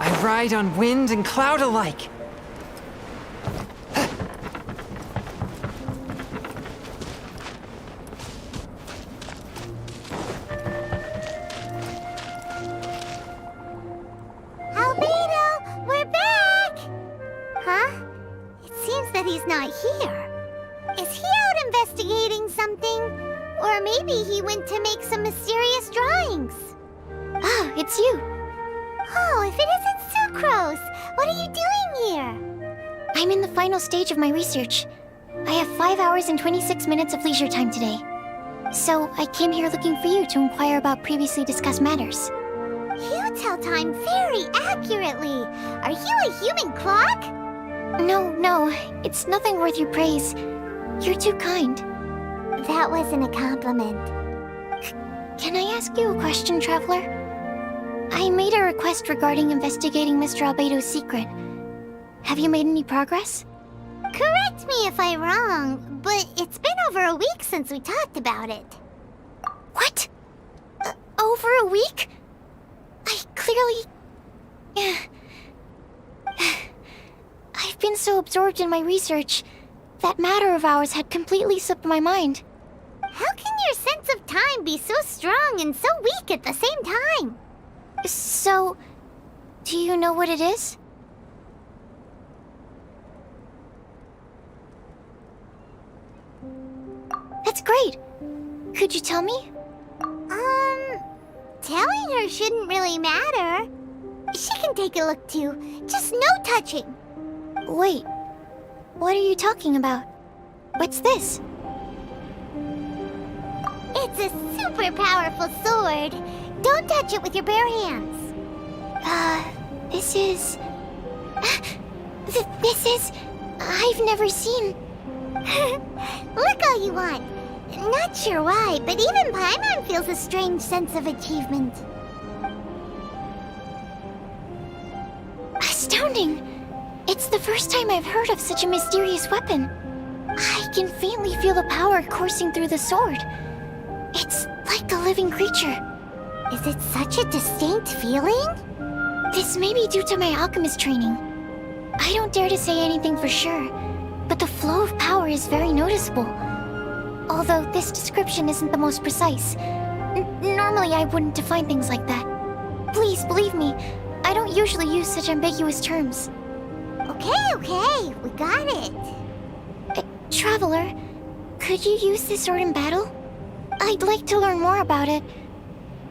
I ride on wind and cloud alike. Albedo, we're back! Huh? It seems that he's not here. Is he out investigating something? Or maybe he went to make some mysterious drawings. Ah, it's you. Oh, if it isn't Sucrose! What are you doing here? I'm in the final stage of my research. I have 5 hours and 26 minutes of leisure time today. So, I came here looking for you to inquire about previously discussed matters. You tell time very accurately. Are you a human clock? No, it's nothing worth your praise. You're too kind. That wasn't a compliment. Can I ask you a question, Traveler? I made a request regarding investigating Mr. Albedo's secret. Have you made any progress? Correct me if I'm wrong, but it's been over a week since we talked about it. What? Over a week? I clearly... I've been so absorbed in my research, that matter of ours had completely slipped my mind. How can your sense of time be so strong and so weak at the same time? So, do you know what it is? That's great. Could you tell me? Telling her shouldn't really matter. She can take a look too, just no touching. Wait, what are you talking about? What's this? It's a super powerful sword. Don't touch it with your bare hands. This is... This is... I've never seen... Look all you want. Not sure why, but even Paimon feels a strange sense of achievement. Astounding! It's the first time I've heard of such a mysterious weapon. I can faintly feel the power coursing through the sword. It's like a living creature. Is it such a distinct feeling? This may be due to my alchemist training. I don't dare to say anything for sure, but the flow of power is very noticeable. Although this description isn't the most precise. Normally I wouldn't define things like that. Please, believe me, I don't usually use such ambiguous terms. Okay, we got it. Traveler, could you use this sword in battle? I'd like to learn more about it,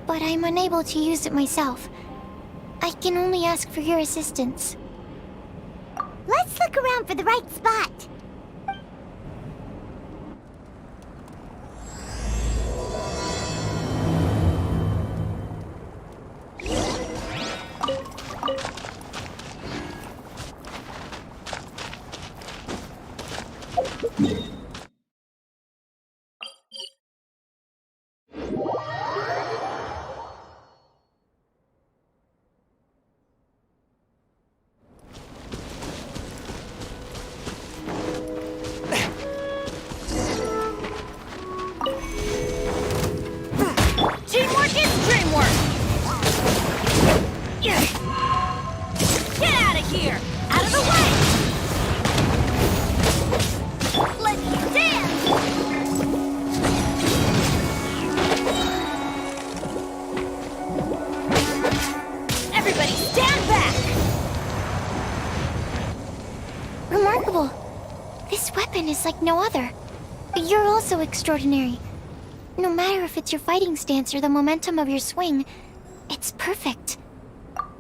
but I'm unable to use it myself. I can only ask for your assistance. Let's look around for the right spot. Teamwork is dreamwork! Get out of here! Out of the way! Let me dance! Everybody stand back! Remarkable. This weapon is like no other. You're also extraordinary. No matter if it's your fighting stance or the momentum of your swing, it's perfect.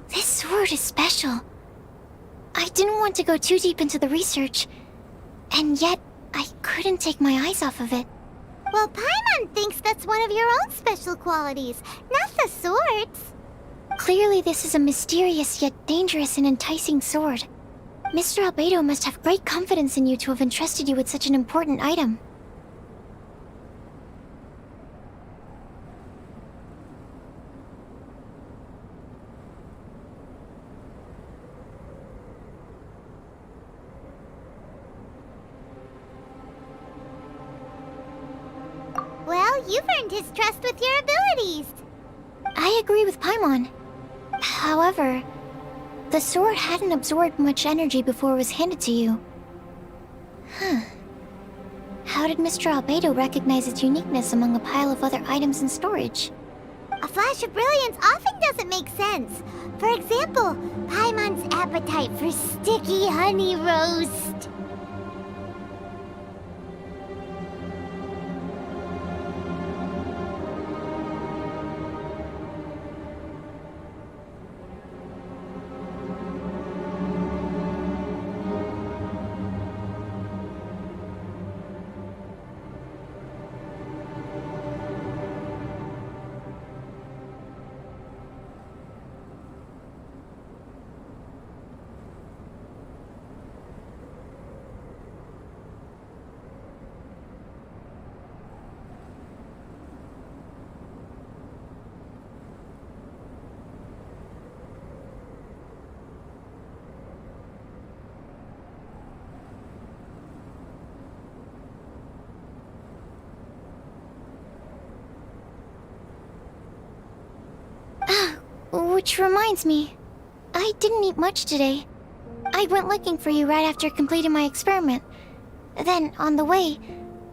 This sword is special. I didn't want to go too deep into the research, and yet I couldn't take my eyes off of it. Well, Paimon thinks that's one of your own special qualities, not the sword's. Clearly this is a mysterious yet dangerous and enticing sword. Mr. Albedo must have great confidence in you to have entrusted you with such an important item. Well, you've earned his trust with your abilities. I agree with Paimon. However, the sword hadn't absorbed much energy before it was handed to you. Huh. How did Mr. Albedo recognize its uniqueness among a pile of other items in storage? A flash of brilliance often doesn't make sense. For example, Paimon's appetite for sticky honey roast. Which reminds me, I didn't eat much today. I went looking for you right after completing my experiment. Then, on the way,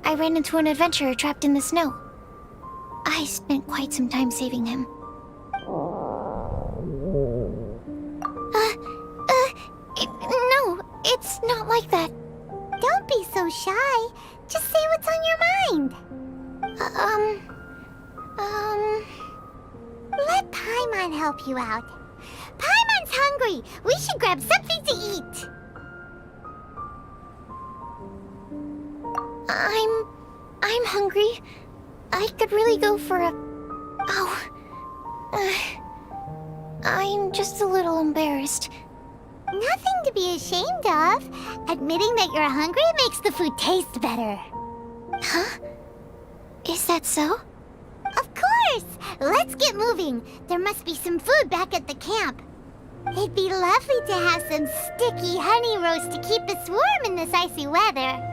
I ran into an adventurer trapped in the snow. I spent quite some time saving him. No, it's not like that. Don't be so shy. Just say what's on your mind. Let Paimon help you out. Paimon's hungry. We should grab something to eat. I'm hungry. I could really go for a... I'm just a little embarrassed. Nothing to be ashamed of. Admitting that you're hungry makes the food taste better. Huh? Is that so? Of course! Let's get moving. There must be some food back at the camp. It'd be lovely to have some sticky honey roast to keep us warm in this icy weather.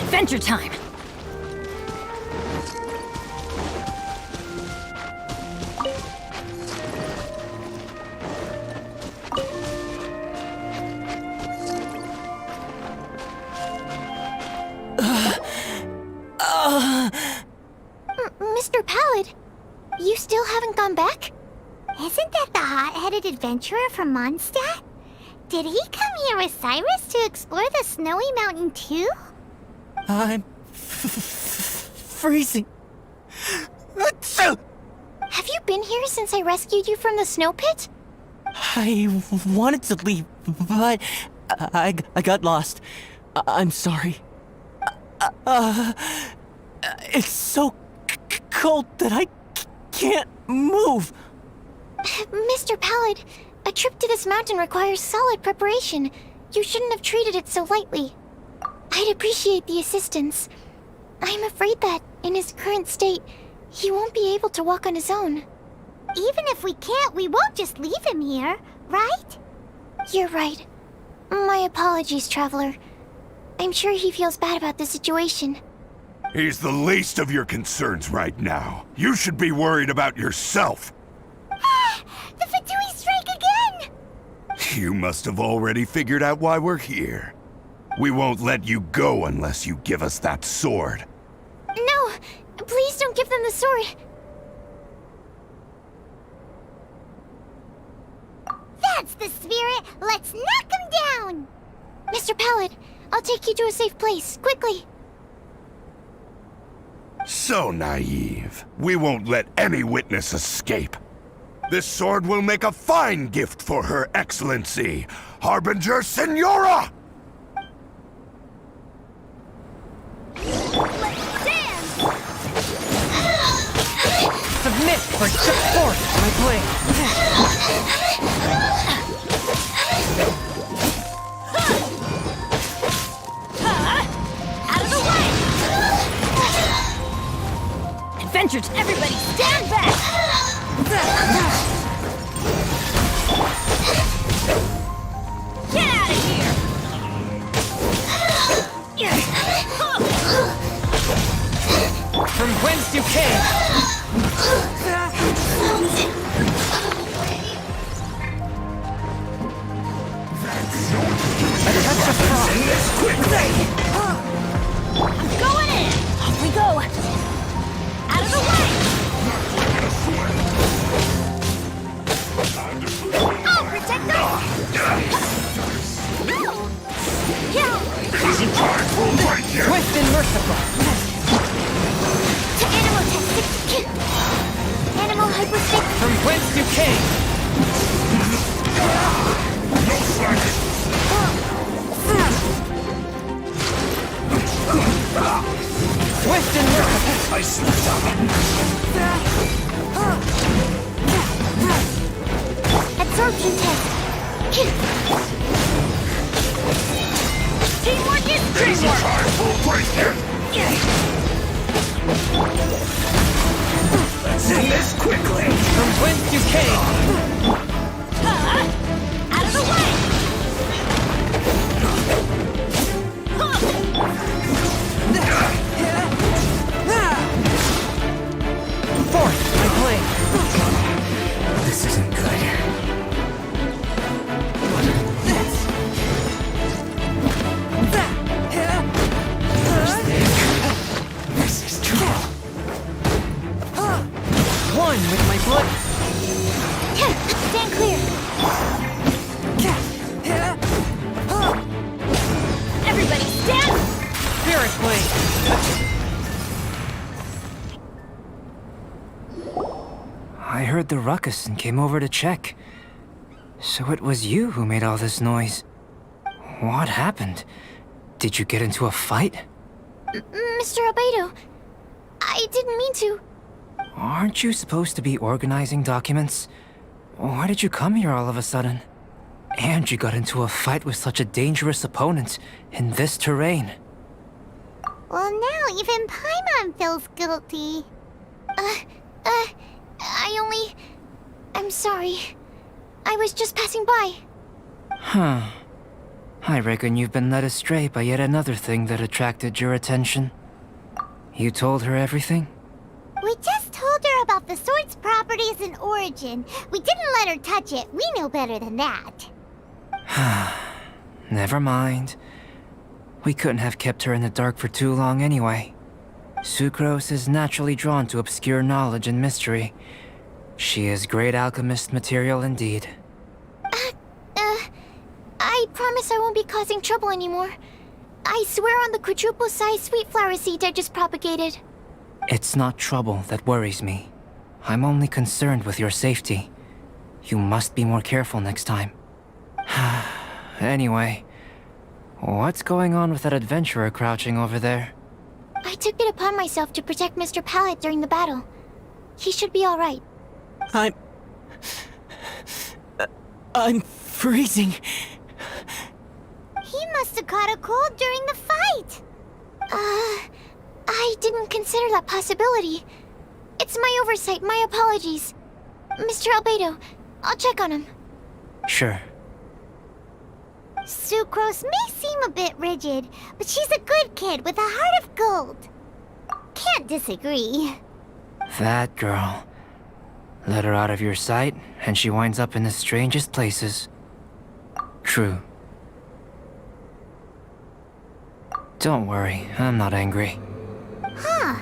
Adventure time! Mr. Pallid, you still haven't gone back? Isn't that the hot-headed adventurer from Mondstadt? Did he come here with Cyrus to explore the snowy mountain too? I'm freezing. Have you been here since I rescued you from the snow pit? I wanted to leave, but I got lost. I'm sorry. It's so cold that I can't move. Mr. Pallid, a trip to this mountain requires solid preparation. You shouldn't have treated it so lightly. I'd appreciate the assistance. I'm afraid that, in his current state, he won't be able to walk on his own. Even if we can't, we won't just leave him here, right? You're right. My apologies, Traveler. I'm sure he feels bad about the situation. He's the least of your concerns right now. You should be worried about yourself. The Fatui strike again! You must have already figured out why we're here. We won't let you go unless you give us that sword. No! Please don't give them the sword! That's the spirit! Let's knock him down! Mr. Pallid, I'll take you to a safe place, quickly! So naive. We won't let any witness escape. This sword will make a fine gift for Her Excellency, Harbinger Signora! Let's For just forth my blade. Out of the way! Adventures, everybody, stand back! Get out of here! From whence you came. A touch of frost. I'm going in! Off we go! Out of the way! I'll protect them! Swift and merciful. To animal testing. Animal hypostick. From whence you came. Swift and merciful. I see Absorption test. Teamwork is teamwork! Let's end this quickly. From whence you came. Out of the way! Forth my blade. This isn't good. This is trouble. One with my blood. Stand clear. Everybody stand! Spirit blade. I heard the ruckus and came over to check. So it was you who made all this noise. What happened? Did you get into a fight? Mr. Albedo, I didn't mean to. Aren't you supposed to be organizing documents? Why did you come here all of a sudden? And you got into a fight with such a dangerous opponent in this terrain. Well, now even Paimon feels guilty. I'm sorry. I was just passing by. Huh. I reckon you've been led astray by yet another thing that attracted your attention. You told her everything? We just told her about the sword's properties and origin. We didn't let her touch it. We know better than that. Never mind. We couldn't have kept her in the dark for too long anyway. Sucrose is naturally drawn to obscure knowledge and mystery. She is great alchemist material indeed. I promise I won't be causing trouble anymore. I swear on the quadruple-sized sweet flower seed I just propagated. It's not trouble that worries me. I'm only concerned with your safety. You must be more careful next time. Anyway, what's going on with that adventurer crouching over there? I took it upon myself to protect Mr. Pallet during the battle. He should be alright. I'm freezing. He must have caught a cold during the fight. I didn't consider that possibility. It's my oversight, my apologies. Mr. Albedo, I'll check on him. Sure. Sucrose may seem a bit rigid, but she's a good kid with a heart of gold. Can't disagree. That girl. Let her out of your sight, and she winds up in the strangest places. True. Don't worry, I'm not angry. Huh.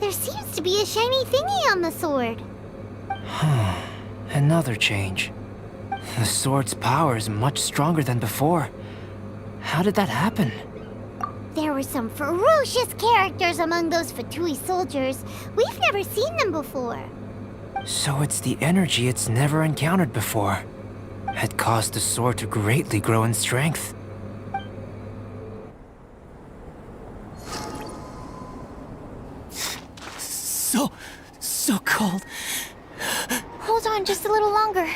There seems to be a shiny thingy on the sword. Another change. The sword's power is much stronger than before. How did that happen? There were some ferocious characters among those Fatui soldiers. We've never seen them before. So it's the energy it's never encountered before. It caused the sword to greatly grow in strength. So cold. Hold on just a little longer.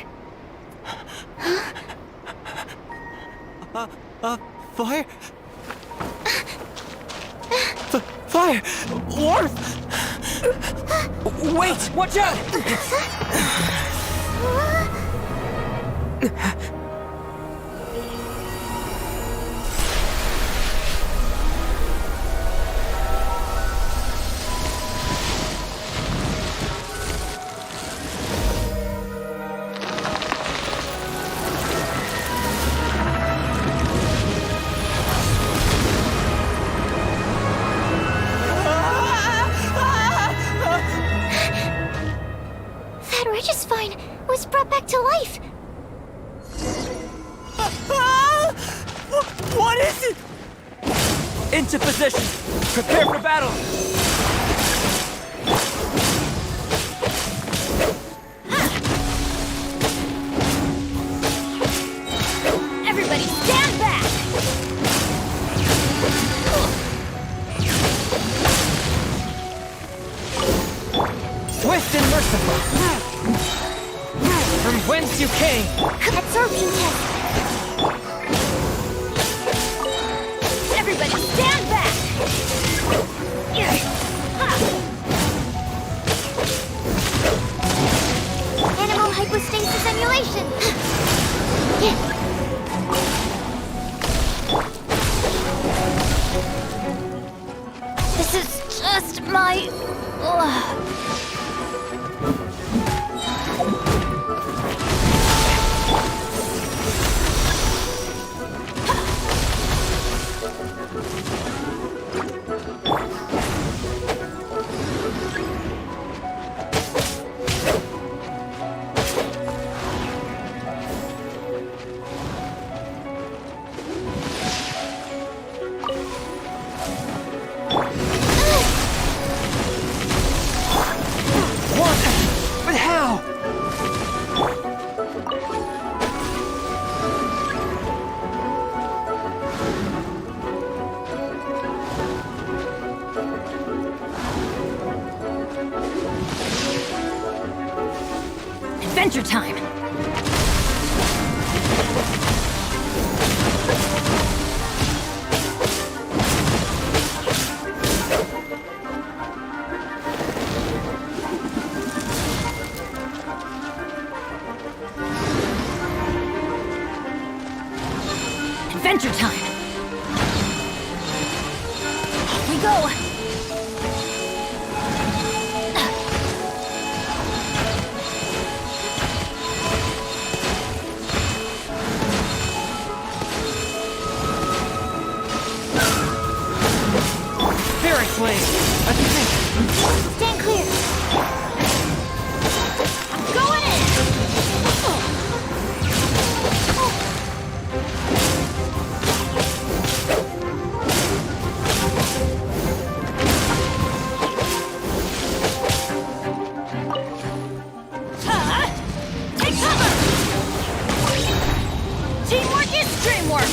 Fire? Fire! Warmth! Wait! Watch out! That Regis-Vine was brought back to life. What is it? Into position! Prepare for battle! Everybody stand back! Swift and merciful! From whence you came! Absorption test. Everybody stand back! Animal hypostasis emulation. This is just my... But how? Adventure time! Adventure time! Off we go! Spirit Blade! Attack! Stand clear. Going in! Take cover! Teamwork is dreamwork!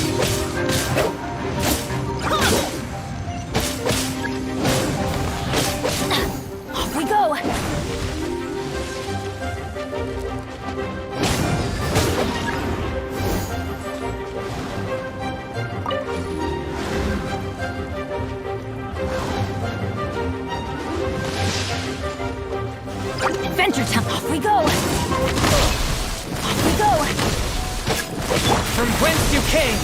Off we go! Adventure time! Off we go! Off we go! From whence you came!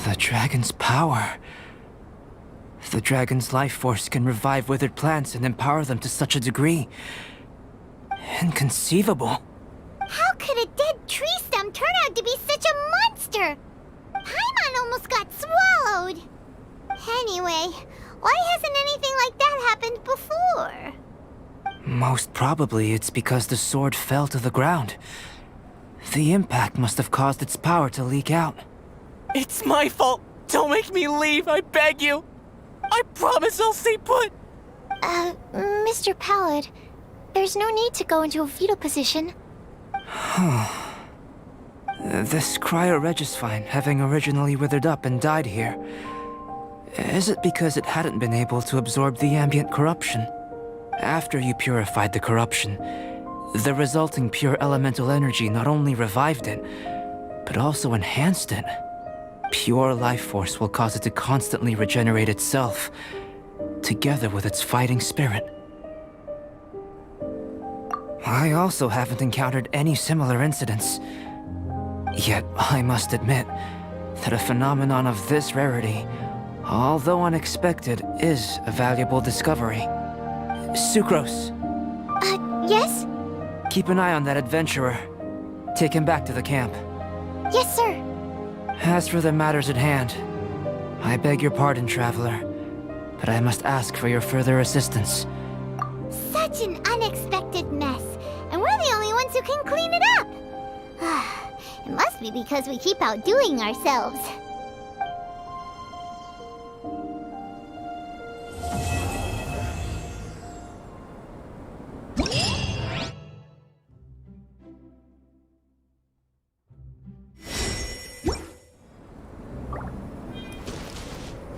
The dragon's power. The dragon's life force can revive withered plants and empower them to such a degree. Inconceivable. How could a dead tree stem turn out to be such a monster? Paimon almost got swallowed. Anyway, why hasn't anything like that happened before? Most probably it's because the sword fell to the ground. The impact must have caused its power to leak out. It's my fault! Don't make me leave, I beg you! I promise I'll stay put! Mr. Pallid, there's no need to go into a fetal position. This cryo-Regisvine, having originally withered up and died here, Is it because it hadn't been able to absorb the ambient corruption? After you purified the corruption, the resulting pure elemental energy not only revived it, but also enhanced it. Pure life force will cause it to constantly regenerate itself, together with its fighting spirit. I also haven't encountered any similar incidents. Yet, I must admit that a phenomenon of this rarity, although unexpected, is a valuable discovery. Sucrose, Yes? keep an eye on that adventurer. Take him back to the camp. Yes, sir. As for the matters at hand, I beg your pardon, traveler, but I must ask for your further assistance. Such an unexpected mess, and we're the only ones who can clean it up. It must be because we keep outdoing ourselves.